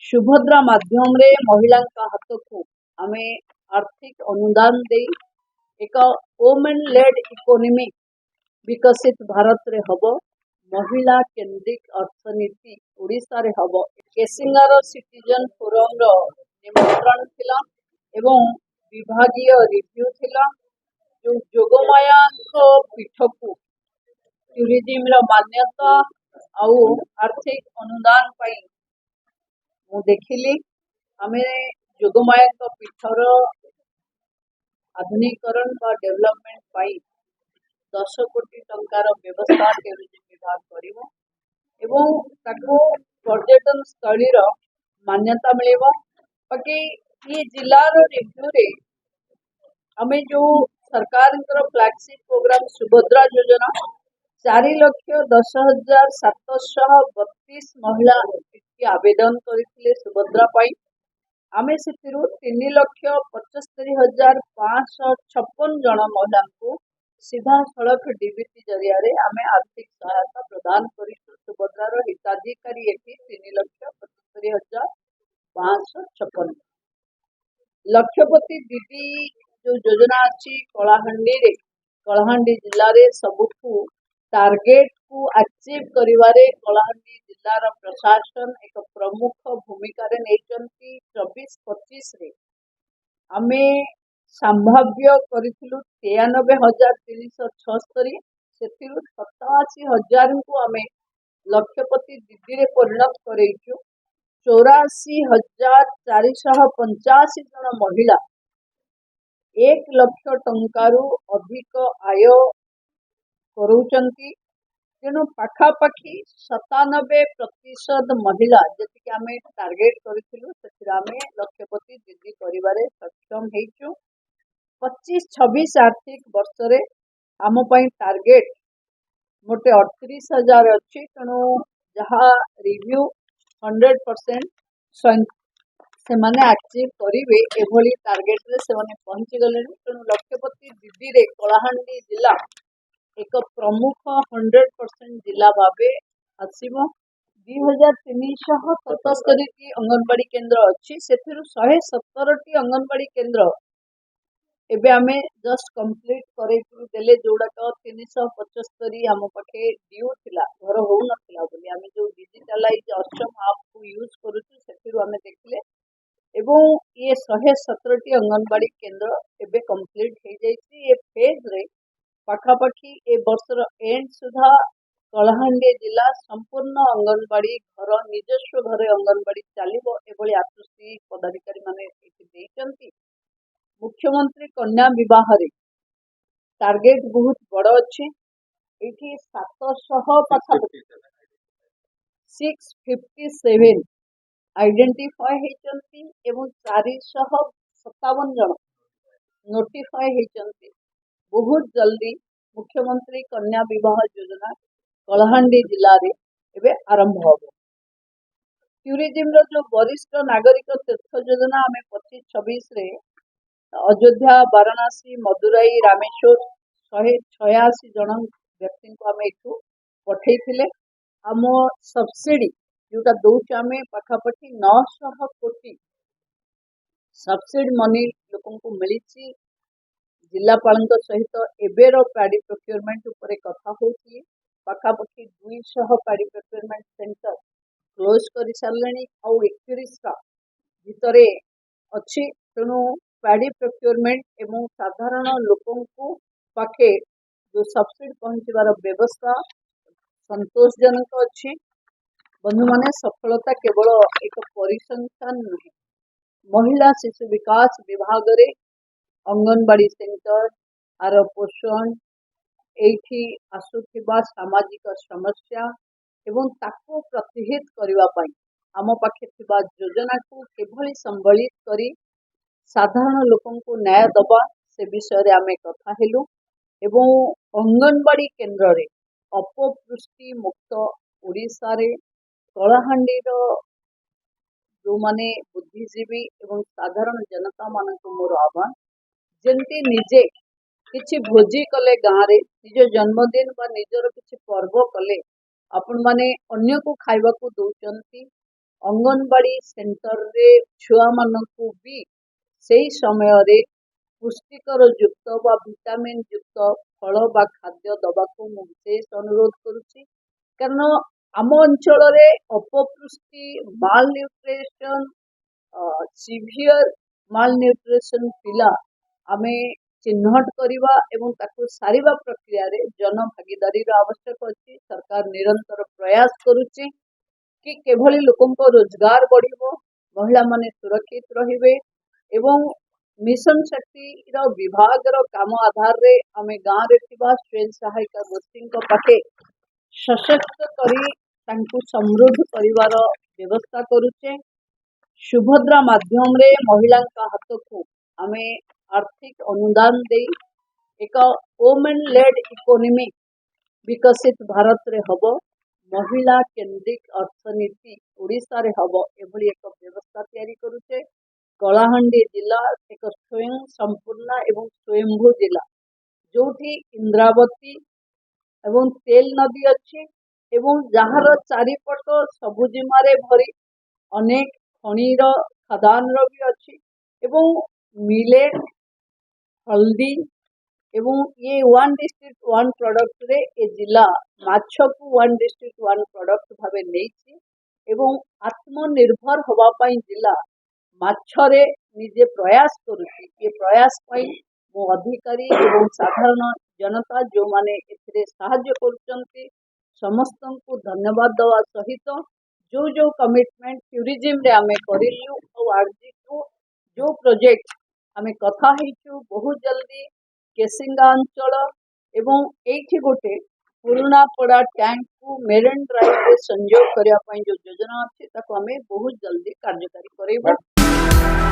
सुभद्रा माध्यम रे महिला हाथ को आम आर्थिक अनुदान दे एक वोमेन लेड इकोनॉमी विकसित भारत रे हब महिला केंद्रित अर्थनीति ओडिशा रे हब केसिंगार सिटीजन फोरम रो निमंत्रण थिला एवं विभागीय रिव्यू थिला जो जोगमाया पीठ को टूरिज्म रो मान्यता आउ आर्थिक अनुदान पाई मु देखिली आमे जोगमाया पीठर आधुनिकरण बा डेवलपमेंट पाई 10 कोटी टंकार व्यवस्था टूरिज्म विभाग करिवो एवं ताको पर्यटन स्थली रो मान्यता मिलेबो बाकी ये जिलार रिव्यू रे आमे जो सरकार फ्लैगशिप प्रोग्राम सुभद्रा योजना 4,10,732 महिला आवेदन करथिले सुभद्रा पाई आमे से 3,75,556 जन महिला को सीधा सड़क डीबीटी जरिया रे आमे आर्थिक सहायता प्रदान करी सुभद्रार हिताधिकारी एठी 3,75,556 लक्षपति दीदी जो योजना अच्छी कलाहांडी जिले रे सबुठू टार्गेट को अचीव करिवारे कलाहांडी जिलार प्रशासन एक प्रमुख भूमिका रे नेचंती 24-25 रे आमे संभाव्य करिथिलु 93,376 सेथिरु 87,000 को आमे लक्षपति दीदी रे परिणत करेइछु 84,485 जन महिला 1 लाख टंकारु अधिक आय करूचंती तेणु पाखापाखी 97% महिला जी आम टार्गेट करूँ लक्षपति दीदी कर सक्षम हो 25-26 आर्थिक वर्ष रे आम टार्गेट मोटे 38,000 अच्छी तेणु जहाँ रिव्यू 100% से माने अचीव करेंगे एभली टार्गेट रे से माने पहुंची गले तेणु लक्षपति दीदी रे कलाहांडी जिला एक प्रमुख 100% जिला भावे आसीबो 2,377 टी अंगनवाड़ी केंद्र अच्छी से 117 टी अंगनवाड़ी केंद्र एबे आमे जस्ट कंप्लीट करे देले जोड़ाक 375 आम पाखे ड्यू थिला घर हो नथिला बोली आमे जो डिजिटलाइज अक्षम ऐप को यूज करूछु सेथिरु आमे देखले एवं ये 117 टी अंगनवाड़ी केंद्र एबे कंप्लीट हो जाइछि ये फेज रे पाखापाखी ए वर्षर एंड सुधा कलाहांडी जिला संपूर्ण अंगनवाड़ी घर निजस्व घरे अंगनवाड़ी चलिबो एभली आश्वस्ति पदाधिकारी माने देइचंती मुख्यमंत्री कन्या विवाह रे टार्गेट बहुत बड़ अच्छे एठी 700 पाखापाखी 657 आइडेंटिफाई हेचंती एवं 457 जन नोटिफाई हेचंती बहुत जल्दी मुख्यमंत्री कन्या विवाह योजना कलाहांडी जिला रे एबे आरंभ होबो टूरिज्म रो जो वरिष्ठ नागरिक तीर्थ योजना आमे 25-26 रे अयोध्या वाराणसी मदुराई रामेश्वर 186 जन व्यक्ति को आमे एठू पठेइथिले आम सब्सिडी जोटा दौच आमे पाखापाखी 900 कोटी सब्सिडी मनी लोकन को मिली जिलापाल सहित एबेर पैडी प्रोक्योरमेंट उपरे कथा होती पाखापाखी 200 पैडी प्रोक्योरमेंट सेंटर क्लोज कर सारे आउ 31 भितरे अच्छी तेणु पैडी प्रोक्योरमेंट एवं साधारण लोकों को पाखे जो सब्सिडी पहुंचवार व्यवस्था संतोषजनक अच्छी बंधु माने सफलता केवल एक परिसंख्यान नुहे महिला शिशु विकास विभाग रे अंगनवाड़ी सेंटर आर पोषण एठी आसुथिबा सामाजिक समस्या एवं ताको प्रतिहित करिवा पई आम पाखे थिबा योजना को केभली संबलित करी साधारण लोकों को न्याय दबा से विषय आमे कथा हेलु एवं अंगनवाड़ी केंद्र रे अपपुष्टि मुक्त ओडिशा रे कलाहांडी रो जो माने बुद्धिजीवी एवं साधारण जनता मान को मोर आह्वान जेमती निजे किछि भोजी कले गाँव रे निज जन्मदिन बा निजर किछि पर्व कले आपण माने अन्य को खाइबा को दउचंती अंगनवाड़ी सेंटर रे छुआ मानकु भी सेई समय रे पुष्टिकर युक्त व विटामिन युक्त फल बा खाद्य दबाकू मु विशेष अनुरोध करुछि कारण आम अंचल रे अपपुष्टि माल न्यूट्रिशन सिवियर माल न्यूट्रिशन पिला आमे चिन्हट करवा एवं ताकू सारिबा प्रक्रिया रे जन भागीदारी आवश्यक अछि। सरकार निरंतर प्रयास करुछि कि केभली लोकंको रोजगार बढ़िबो, महिला माने सुरक्षित रहिबे एवं मिशन शक्ति रो विभाग रो काम आधार रे आमे गाँव रे थिबा स्वयं सहायता गोष्ठी को पाखे सशक्त करी तांकू समृद्ध परिवार व्यवस्था करुचे। सुभद्रा माध्यम रे महिला हाथ को आमे आर्थिक अनुदान दे एक वोमेन लेड इकोनॉमी विकसित भारत रे हब, महिला केंद्रित अर्थनीति ओडिशा रे हब एभली एक व्यवस्था तैयारी करुचे। कलाहांडी जिला एक स्वयं संपूर्ण एवं स्वयंभू जिला जोठी इंद्रावती एवं तेल नदी अच्छी एवं जहार चारिपट सबुजिमा रे भरी अनेक खनिर खदान भी अच्छी एवं मिलेट हल्दी एवं ये वन डिस्ट्रिक्ट वन प्रोडक्ट रे ए जिला माछ को वन डिस्ट्रिक्ट वन प्रोडक्ट भावे नहीं एवं आत्मनिर्भर हवा पाई जिला माछरे निजे प्रयास करुछि। ये प्रयास पाई मो अधिकारी एवं साधारण जनता जो माने एथिरे सहाय्य करुचंती समस्त को धन्यवाद देवा सहित जो जो कमिटमेंट टूरिज्म रे आमे करिलु और आज को जो प्रोजेक्ट आमे कथा हिचु बहुत जल्दी केसिंगा अंचल एवं एठी गोटे पुराना पड़ा टैंक को मेरिन ड्राइव रे संयोग करिया पई जो योजना अछि ताको आमे बहुत जल्दी कार्यकारी करेबो।